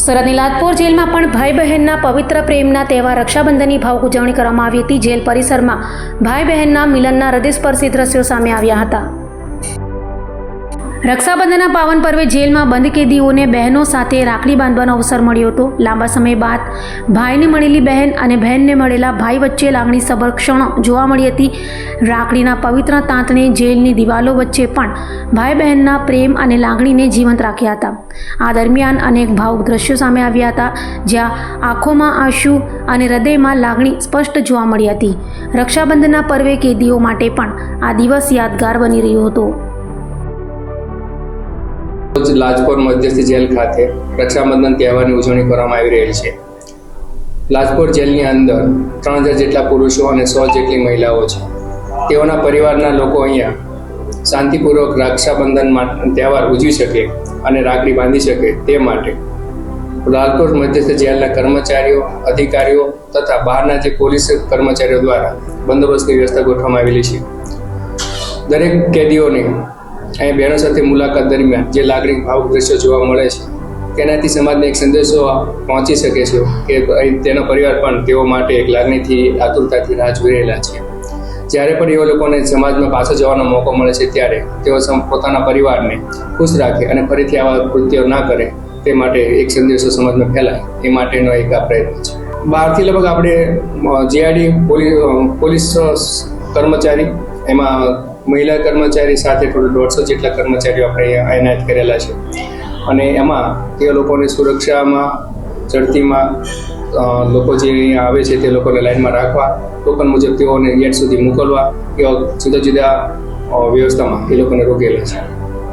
સુરતની લાજપોર જેલમાં પણ ભાઈ બહેનના પવિત્ર પ્રેમના તહેવાર રક્ષાબંધનની ભાવુક ઉજવણી કરવામાં આવી હતી। જેલ પરિસરમાં ભાઈ બહેનના મિલનના હૃદયસ્પર્શી દ્રશ્યો સામે આવ્યા હતા। રક્ષાબંધનના પાવન પર્વે જેલમાં બંધ કેદીઓને બહેનો સાથે રાખડી બાંધવાનો અવસર મળ્યો હતો। લાંબા સમય બાદ ભાઈને મળેલી બહેન અને બહેનને મળેલા ભાઈ વચ્ચે લાગણીસભર ક્ષણો જોવા મળી હતી। રાખડીના પવિત્ર તાંતણે જેલની દિવાલો વચ્ચે પણ ભાઈ બહેનના પ્રેમ અને લાગણીને જીવંત રાખ્યા હતા। આ દરમિયાન અનેક ભાવુક દ્રશ્યો સામે આવ્યા હતા, જ્યાં આંખોમાં આંસુ અને હૃદયમાં લાગણી સ્પષ્ટ જોવા મળી હતી। રક્ષાબંધનના પર્વે કેદીઓ માટે પણ આ દિવસ યાદગાર બની રહ્યો હતો। લાજપોર મધ્યસ્થ જેલ ખાતે રક્ષાબંધન તહેવારની ઉજવણી કરવામાં આવી રહેલ છે। લાજપોર જેલની અંદર 3000 જેટલા પુરુષો અને 100 જેટલી મહિલાઓ છે। તેઓના પરિવારના લોકો અહીંયા શાંતિપૂર્વક રક્ષાબંધન તહેવાર ઉજવી શકે અને રાખડી બાંધી શકે તે માટે લાજપોર મધ્યસ્થ જેલના કર્મચારીઓ, અધિકારીઓ તથા બહારના જે પોલીસ કર્મચારીઓ દ્વારા બંદોબસ્તની વ્યવસ્થા ગોઠવવામાં આવેલી છે। દરેક કેદીઓને અહીં બહેનો સાથે મુલાકાત દરમિયાન જે લાગણી ભાવુક દ્રશ્યો જોવા મળે છે, તેનાથી સમાજને એક સંદેશો પહોંચી શકે છે કે તેનો પરિવાર પણ તેઓ માટે એક લાગણીથી, આતુરતાથી રાહ જોઈ રહેલા છે। જ્યારે પણ એવા લોકોને સમાજમાં પાછો જવાનો મોકો મળે છે, ત્યારે તેઓ પોતાના પરિવારને ખુશ રાખે અને ફરીથી આવા કૃત્યો ના કરે તે માટે એક સંદેશો સમાજમાં ફેલાય એ માટેનો એક આ પ્રયત્ન છે। બહારથી લગભગ આપણે જીઆરડી પોલીસ કર્મચારી, એમાં મહિલા કર્મચારી સાથે 150 જેટલા કર્મચારીઓ આપણે એનાયત કરેલા છે અને એમાં તે લોકોની સુરક્ષામાં, ઝડતીમાં લોકો જે અહીંયા આવે છે તે લોકોને લાઇનમાં રાખવા, ટોકન મુજબ તેઓને ગેટ સુધી મોકલવા, એવા જુદા જુદા વ્યવસ્થામાં એ લોકોને રોકેલા છે।